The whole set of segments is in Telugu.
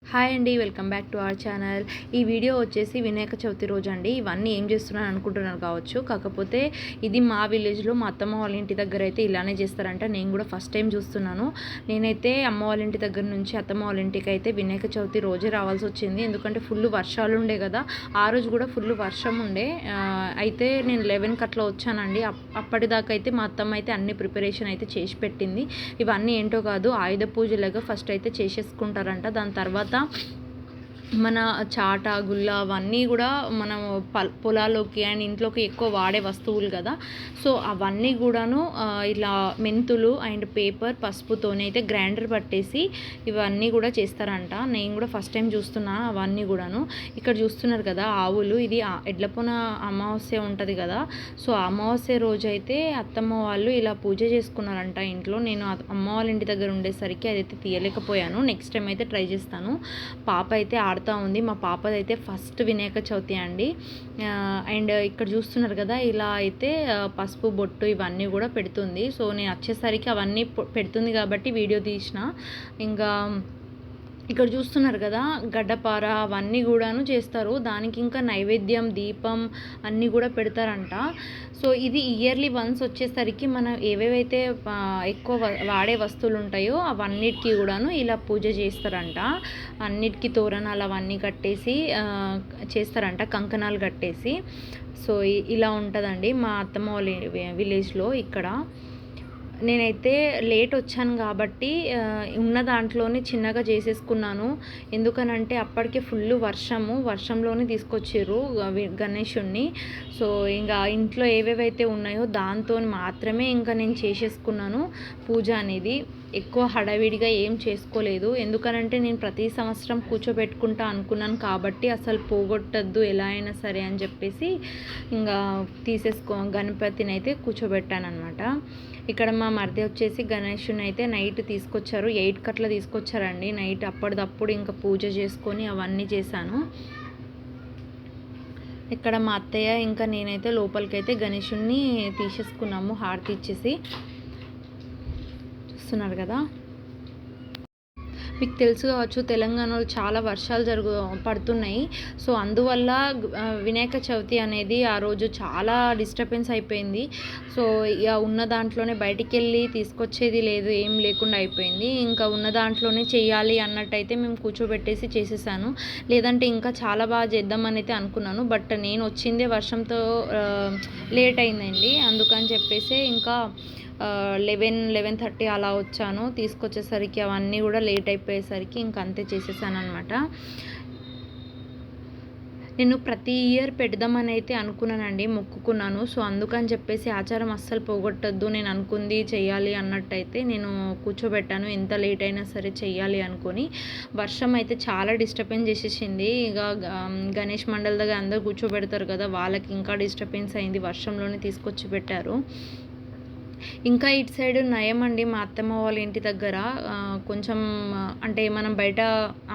హాయ్ అండి, welcome back to our channel. ఈ వీడియో వచ్చేసి వినాయక చవితి రోజు అండి. ఇవన్నీ ఏం చేస్తున్నాను అనుకుంటున్నారు కావచ్చు. కాకపోతే ఇది మా విలేజ్లో మా అత్తమ్మ వాళ్ళ ఇంటి దగ్గర అయితే ఇలానే చేస్తారంట. నేను కూడా ఫస్ట్ టైం చూస్తున్నాను. నేనైతే అమ్మ వాళ్ళ ఇంటి దగ్గర నుంచి అత్తమ్మ వాళ్ళ ఇంటికి అయితే వినాయక చవితి రోజే రావాల్సి వచ్చింది. ఎందుకంటే ఫుల్ వర్షాలు ఉండే కదా, ఆ రోజు కూడా ఫుల్ వర్షం ఉండే. అయితే నేను 11కి అట్లా వచ్చానండి. అప్పటిదాకా అయితే మా అత్తమ్మ అయితే అన్ని ప్రిపరేషన్ అయితే చేసి పెట్టింది. ఇవన్నీ ఏంటో కాదు, ఆయుధ పూజలాగా ఫస్ట్ అయితే చేసేసుకుంటారంట. దాని తర్వాత మన చాట గుల్ల అవన్నీ కూడా మనం పొలాల్లోకి అండ్ ఇంట్లోకి ఎక్కువ వాడే వస్తువులు కదా. సో అవన్నీ కూడాను ఇలా మెంతులు అండ్ పేపర్ పసుపుతోనే అయితే గ్రైండర్ పట్టేసి ఇవన్నీ కూడా చేస్తారంట. నేను కూడా ఫస్ట్ టైం చూస్తున్నా అవన్నీ కూడాను. ఇక్కడ చూస్తున్నారు కదా ఆవులు, ఇది ఎడ్లపొన అమావాస్య ఉంటుంది కదా. సో అమావాస్య రోజు అయితే అత్తమ్మ వాళ్ళు ఇలా పూజ చేసుకున్నారంట ఇంట్లో. నేను అమ్మ వాళ్ళ ఇంటి దగ్గర ఉండేసరికి అదైతే తీయలేకపోయాను. నెక్స్ట్ టైం అయితే ట్రై చేస్తాను. పాప అయితే ఆడుతూ ఉంది. మా పాపదైతే ఫస్ట్ వినాయక చవితి అండి. అండ్ ఇక్కడ చూస్తున్నారు కదా, ఇలా అయితే పసుపు బొట్టు ఇవన్నీ కూడా పెడుతుంది. సో నేను వచ్చేసరికి అవన్నీ పెడుతుంది కాబట్టి వీడియో తీసిన. ఇంకా ఇక్కడ చూస్తున్నారు కదా, గడ్డపార అవన్నీ కూడాను చేస్తారు. దానికి ఇంకా నైవేద్యం దీపం అన్నీ కూడా పెడతారంట. సో ఇది ఇయర్లీ వన్స్ వచ్చేసరికి మనం ఏవేవైతే ఎక్కువ వాడే వస్తువులు ఉంటాయో అవన్నిటికీ కూడాను ఇలా పూజ చేస్తారంట. అన్నిటికీ తోరణాలు అవన్నీ కట్టేసి చేస్తారంట, కంకణాలు కట్టేసి. సో ఇలా ఉంటుందండి మా అత్తమ్మ వాళ్ళ విలేజ్లో. ఇక్కడ నేనైతే లేట్ వచ్చాను కాబట్టి ఉన్న దాంట్లోనే చిన్నగా చేసేసుకున్నాను. ఎందుకనంటే అప్పటికే ఫుల్ వర్షంలోనే తీసుకొచ్చిర్రు గణేషుణ్ణి. సో ఇంకా ఇంట్లో ఏవేవైతే ఉన్నాయో దాంతో మాత్రమే ఇంకా నేను చేసేసుకున్నాను పూజ అనేది. ఎక్కువ హడావిడిగా ఏం చేసుకోలేదు. ఎందుకనంటే నేను ప్రతి సంవత్సరం కూర్చోబెట్టుకుంటా అనుకున్నాను కాబట్టి అసలు పోగొట్టద్దు ఎలా అయినా సరే అని చెప్పేసి ఇంకా గణపతిని అయితే కూర్చోబెట్టాను అనమాట. ఇక్కడ మా మరిది వచ్చేసి గణేషుని అయితే నైట్ తీసుకొచ్చారు. 8 అట్లా తీసుకొచ్చారండి. నైట్ అప్పటిదప్పుడు ఇంకా పూజ చేసుకొని అవన్నీ చేశాను. ఇక్కడ మా అత్తయ్య ఇంకా నేనైతే లోపలికైతే గణేషుని తీసేసుకున్నాము హారతి ఇచ్చేసి. చూస్తున్నారు కదా, మీకు తెలుసు కావచ్చు తెలంగాణలో చాలా వర్షాలు పడుతున్నాయి. సో అందువల్ల వినాయక చవితి అనేది ఆ రోజు చాలా డిస్టర్బెన్స్ అయిపోయింది. సో ఇక ఉన్న దాంట్లోనే బయటికి వెళ్ళి తీసుకొచ్చేది లేదు, ఏం లేకుండా అయిపోయింది. ఇంకా ఉన్న దాంట్లోనే చేయాలి అన్నట్టయితే మేము కూర్చోబెట్టేసి చేసేసాను. లేదంటే ఇంకా చాలా బాగా చేద్దామని అయితే అనుకున్నాను. బట్ నేను వచ్చిందే వర్షంతో లేట్ అయిందండి. అందుకని చెప్పేసి ఇంకా 11:30 అలా వచ్చాను. తీసుకొచ్చేసరికి అవన్నీ కూడా లేట్ అయిపోయేసరికి ఇంక అంతే చేసేసాను అనమాట. నేను ప్రతి ఇయర్ పెడదామని అయితే అనుకున్నానండి, మొక్కుకున్నాను. సో అందుకని చెప్పేసి ఆచారం అస్సలు పోగొట్టద్దు, నేను అనుకుంది చెయ్యాలి అన్నట్టయితే నేను కూర్చోబెట్టాను. ఎంత లేట్ అయినా సరే చెయ్యాలి అనుకొని. వర్షం అయితే చాలా డిస్టర్బెన్స్ చేసేసింది. ఇక గణేష్ మండల్ దగ్గర అందరూ కూర్చోబెడతారు కదా, వాళ్ళకి ఇంకా డిస్టర్బెన్స్ అయింది. వర్షంలోనే తీసుకొచ్చి పెట్టారు. ఇంకా ఇటు సైడ్ నయం అండి, మా అత్తమ్మ వాళ్ళ ఇంటి దగ్గర కొంచెం అంటే మనం బయట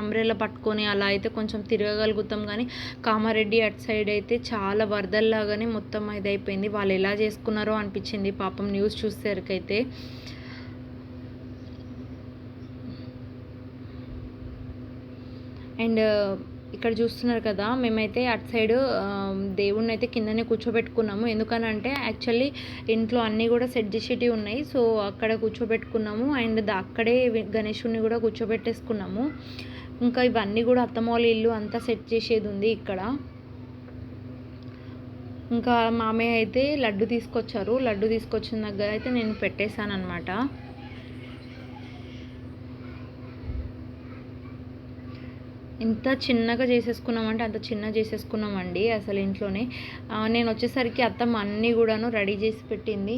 అంబ్రెల్లా పట్టుకొని అలా అయితే కొంచెం తిరగగలుగుతాం. కానీ కామారెడ్డి అటు సైడ్ అయితే చాలా వరదల్లాగానే మొత్తం ఇది అయిపోయింది. వాళ్ళు ఎలా చేసుకున్నారో అనిపించింది పాపం న్యూస్ చూసేసరికైతే. అండ్ ఇక్కడ చూస్తున్నారు కదా, మేమైతే అటు సైడ్ దేవుణ్ణి అయితే కిందనే కూర్చోబెట్టుకున్నాము. ఎందుకనంటే యాక్చువల్లీ ఇంట్లో అన్నీ కూడా సెట్ చేసేటివి ఉన్నాయి. సో అక్కడ కూర్చోబెట్టుకున్నాము. అండ్ అక్కడే గణేషుని కూడా కూర్చోబెట్టేసుకున్నాము. ఇంకా ఇవన్నీ కూడా అత్తమ్మ వాళ్ళ ఇల్లు అంతా సెట్ చేసేది ఉంది ఇక్కడ. ఇంకా మామయ్య అయితే లడ్డు తీసుకొచ్చారు. లడ్డు తీసుకొచ్చిన దగ్గర అయితే నేను పెట్టేశాను అనమాట. ఇంత చిన్నగా చేసేసుకున్నామంటే అంత చిన్నగా చేసేసుకున్నామండి అసలు ఇంట్లోనే. నేను వచ్చేసరికి అత్తమ్మ అన్నీ కూడాను రెడీ చేసి పెట్టింది.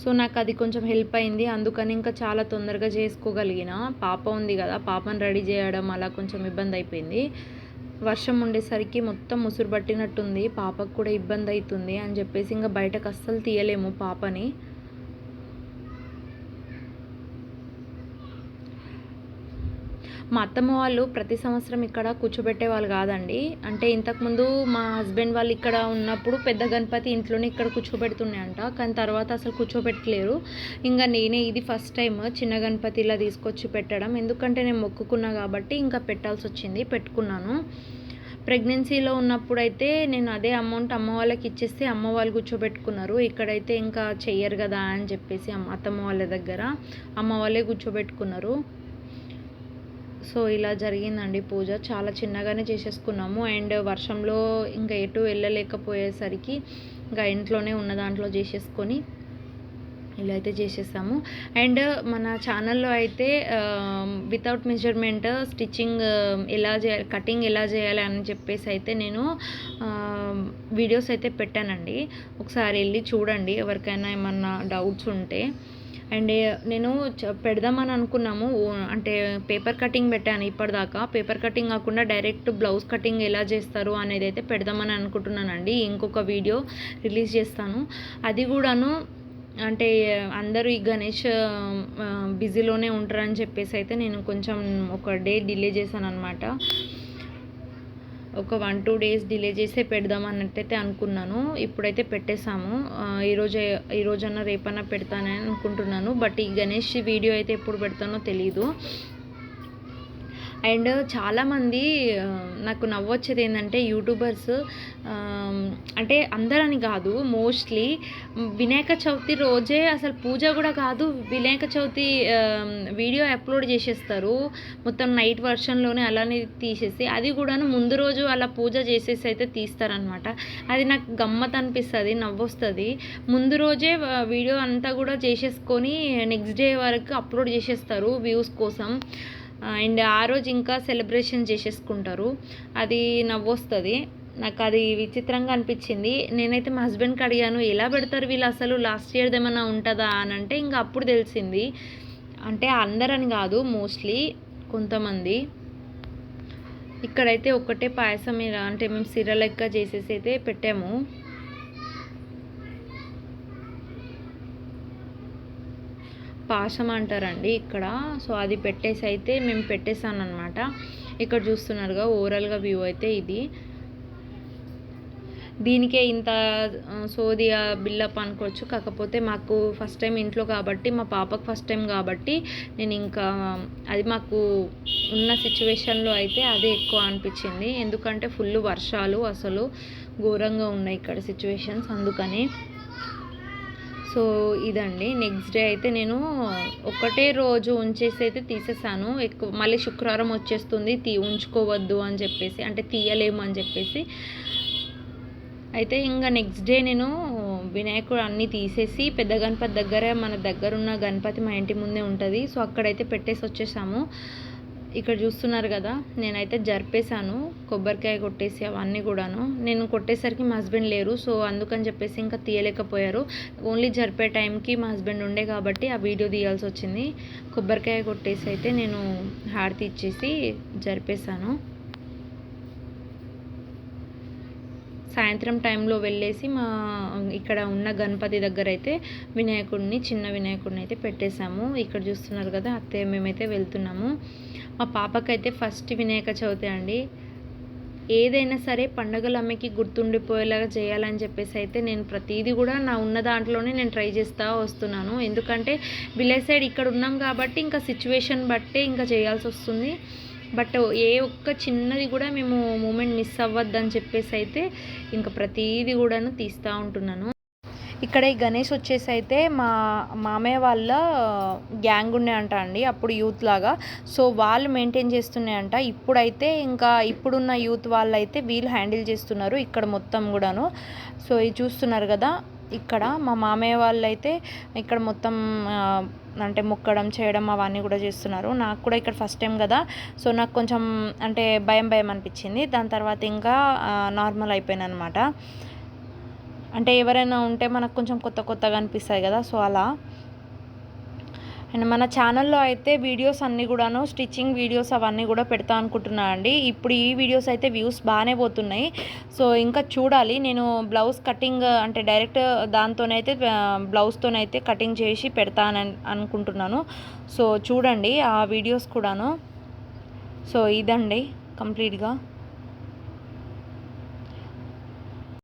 సో నాకు అది కొంచెం హెల్ప్ అయింది. అందుకని ఇంకా చాలా తొందరగా చేసుకోగలిగిన. పాప ఉంది కదా, పాపను రెడీ చేయడం అలా కొంచెం ఇబ్బంది అయిపోయింది. వర్షం ఉండేసరికి మొత్తం ముసురు పట్టినట్టుంది, పాపకు కూడా ఇబ్బంది అవుతుంది అని చెప్పేసి ఇంకా బయటకు అస్సలు తీయలేము పాపని. మా అత్తమ్మ వాళ్ళు ప్రతి సంవత్సరం ఇక్కడ కూర్చోబెట్టేవాళ్ళు కాదండి. అంటే ఇంతకుముందు మా హస్బెండ్ వాళ్ళు ఇక్కడ ఉన్నప్పుడు పెద్ద గణపతి ఇంట్లోనే ఇక్కడ కూర్చోబెడుతున్నాయంట. కానీ తర్వాత అసలు కూర్చోబెట్టలేరు. ఇంకా నేనే ఇది ఫస్ట్ టైం చిన్న గణపతి ఇలా తీసుకొచ్చి పెట్టడం. ఎందుకంటే నేను మొక్కుకున్నా కాబట్టి ఇంకా పెట్టాల్సి వచ్చింది, పెట్టుకున్నాను. ప్రెగ్నెన్సీలో ఉన్నప్పుడైతే నేను అదే అమౌంట్ అమ్మ వాళ్ళకి ఇచ్చేస్తే అమ్మ వాళ్ళు కూర్చోబెట్టుకున్నారు. ఇక్కడైతే ఇంకా చెయ్యరు కదా అని చెప్పేసి అత్తమ్మ వాళ్ళ దగ్గర అమ్మ వాళ్ళే కూర్చోబెట్టుకున్నారు. సో ఇలా జరిగిందండి పూజ. చాలా చిన్నగానే చేసేసుకున్నాము. అండ్ వర్షంలో ఇంకా ఎటు వెళ్ళలేకపోయేసరికి ఇంకా ఇంట్లోనే ఉన్న దాంట్లో చేసేసుకొని ఇలా అయితే చేసేసాము. అండ్ మన ఛానల్లో అయితే వితౌట్ మెజర్మెంట్ స్టిచ్చింగ్ ఎలా చేయాలి, కటింగ్ ఎలా చేయాలి అని చెప్పేసి అయితే నేను వీడియోస్ అయితే పెట్టానండి. ఒకసారి వెళ్ళి చూడండి ఎవరికైనా ఏమన్నా డౌట్స్ ఉంటే. అండ్ నేను పెడదామని అనుకున్నాము, అంటే పేపర్ కటింగ్ పెట్టాను ఇప్పటిదాకా. పేపర్ కటింగ్ కాకుండా డైరెక్ట్ బ్లౌజ్ కటింగ్ ఎలా చేస్తారు అనేది అయితే పెడదామని అనుకుంటున్నానండి. ఇంకొక వీడియో రిలీజ్ చేస్తాను. అది కూడాను అంటే అందరూ ఈ గణేష్ బిజీలోనే ఉంటారని చెప్పేసి అయితే నేను కొంచెం ఒక డే డిలే చేశాను అనమాట. ఒక 1-2 డేస్ డిలే చేసే పెడదాం అన్నట్టయితే అనుకున్నాను. ఇప్పుడైతే పెట్టేశాము. ఈరోజన్నా రేపన్నా పెడతానని అనుకుంటున్నాను. బట్ ఈ గణేష్ వీడియో అయితే ఎప్పుడు పెడతానో తెలీదు. అండ్ చాలామంది నాకు నవ్వొచ్చేది ఏంటంటే యూట్యూబర్స్, అంటే అందరని కాదు, మోస్ట్లీ వినాయక చవితి రోజే అసలు పూజ కూడా కాదు, వినాయక చవితి వీడియో అప్లోడ్ చేసేస్తారు మొత్తం నైట్ వర్షన్లోనే అలానే తీసేసి, అది కూడాను ముందు రోజు అలా పూజ చేసేసి అయితే తీస్తారనమాట. అది నాకు గమ్మత్ అనిపిస్తుంది, నవ్వొస్తుంది. ముందు రోజే వీడియో అంతా కూడా చేసేసుకొని నెక్స్ట్ డే వరకు అప్లోడ్ చేసేస్తారు వ్యూస్ కోసం. అండ్ ఆ రోజు ఇంకా సెలబ్రేషన్ చేసేసుకుంటారు. అది నవ్వొస్తుంది. నాకు అది విచిత్రంగా అనిపించింది. నేనైతే మా హస్బెండ్కి అడిగాను, ఎలా పెడతారు వీళ్ళు, అసలు లాస్ట్ ఇయర్ది ఏమైనా ఉంటుందా అని. అంటే ఇంకా అప్పుడు తెలిసింది. అంటే అందరని కాదు, మోస్ట్లీ కొంతమంది. ఇక్కడైతే ఒకటే పాయసం అంటే మేము సిర లెక్క చేసేసి అయితే పెట్టాము. పాశం అంటారండి ఇక్కడ. సో అది పెట్టేసి అయితే మేము పెట్టేసాను అనమాట. ఇక్కడ చూస్తున్నారుగా ఓవరాల్గా వ్యూ అయితే ఇది. దీనికే ఇంత సోదిగా బిల్డప్ అనుకోవచ్చు. కాకపోతే మాకు ఫస్ట్ టైం ఇంట్లో కాబట్టి, మా పాపకు ఫస్ట్ టైం కాబట్టి నేను ఇంకా అది మాకు ఉన్న సిచ్యువేషన్లో అయితే అదే ఎక్కువ అనిపించింది. ఎందుకంటే ఫుల్ వర్షాలు అసలు ఘోరంగా ఉన్నాయి ఇక్కడ సిచ్యువేషన్స్, అందుకని. సో ఇదండి. నెక్స్ట్ డే అయితే నేను ఒకటే రోజు ఉంచేసి అయితే తీసేసాను. ఎక్కువ మళ్ళీ శుక్రవారం వచ్చేస్తుంది, ఉంచుకోవద్దు అని చెప్పేసి, అంటే తీయలేము అని చెప్పేసి అయితే ఇంకా నెక్స్ట్ డే నేను వినాయకుడు అన్నీ తీసేసి పెద్ద గణపతి దగ్గర, మన దగ్గరున్న గణపతి మా ఇంటి ముందే ఉంటుంది. సో అక్కడైతే పెట్టేసి వచ్చేసాము. ఇక్కడ చూస్తున్నారు కదా, నేనైతే జరిపేశాను, కొబ్బరికాయ కొట్టేసి అవన్నీ కూడాను. నేను కొట్టేసరికి మా హస్బెండ్ లేరు, సో అందుకని చెప్పేసి ఇంకా తీయలేకపోయారు. ఓన్లీ జరిపే టైంకి మా హస్బెండ్ ఉండే కాబట్టి ఆ వీడియో తీయాల్సి వచ్చింది. కొబ్బరికాయ కొట్టేసి అయితే నేను హారతి ఇచ్చేసి జరిపేశాను. సాయంత్రం టైంలో వెళ్ళేసి మా ఇక్కడ ఉన్న గణపతి దగ్గర అయితే వినాయకుడిని, చిన్న వినాయకుడిని అయితే పెట్టేశాము. ఇక్కడ చూస్తున్నారు కదా, అత్తయ్య మేమైతే వెళ్తున్నాము. మా పాపకైతే ఫస్ట్ వినాయక చవితి అండి. ఏదైనా సరే పండగలు అమ్మకి గుర్తుండిపోయేలాగా చేయాలని చెప్పేసి అయితే నేను ప్రతిదీ కూడా నా ఉన్న దాంట్లోనే నేను ట్రై చేస్తూ వస్తున్నాను. ఎందుకంటే విలేజ్ సైడ్ ఇక్కడ ఉన్నాం కాబట్టి ఇంకా సిచ్యువేషన్ బట్టే ఇంకా చేయాల్సి వస్తుంది. బట్ ఏ ఒక్క చిన్నది కూడా మేము మూమెంట్ మిస్ అవ్వద్దని చెప్పేసి అయితే ఇంకా ప్రతిదీ కూడాను తీస్తూ ఉంటున్నాను. ఇక్కడ ఈ గణేష్ వచ్చేసి అయితే మా మామయ్య వాళ్ళ గ్యాంగ్ ఉన్నాయంట అండి, అప్పుడు యూత్ లాగా. సో వాళ్ళు మెయింటైన్ చేస్తున్నాయంట. ఇప్పుడైతే ఇంకా ఇప్పుడున్న యూత్ వాళ్ళు అయితే వీళ్ళు హ్యాండిల్ చేస్తున్నారు ఇక్కడ మొత్తం కూడాను. సో ఇది చూస్తున్నారు కదా, ఇక్కడ మా మామయ్య వాళ్ళు అయితే ఇక్కడ మొత్తం అంటే మొక్కడం చేయడం అవన్నీ కూడా చేస్తున్నారు. నాకు కూడా ఇక్కడ ఫస్ట్ టైం కదా, సో నాకు కొంచెం అంటే భయం అనిపించింది. దాని తర్వాత ఇంకా నార్మల్ అయిపోయాను అనమాట. అంటే ఎవరైనా ఉంటే మనకు కొంచెం కొత్తగా అనిపిస్తుంది కదా, సో అలా. అండ్ మన ఛానల్లో అయితే వీడియోస్ అన్నీ కూడాను స్టిచ్చింగ్ వీడియోస్ అవన్నీ కూడా పెడతా అనుకుంటున్నాను అండి. ఇప్పుడు ఈ వీడియోస్ అయితే వ్యూస్ బాగానే పోతున్నాయి. సో ఇంకా చూడాలి. నేను బ్లౌజ్ కటింగ్ అంటే డైరెక్ట్ దాంతోనైతే బ్లౌజ్తోనైతే కటింగ్ చేసి పెడతానని అనుకుంటున్నాను. సో చూడండి ఆ వీడియోస్ కూడాను. సో ఇదండి కంప్లీట్గా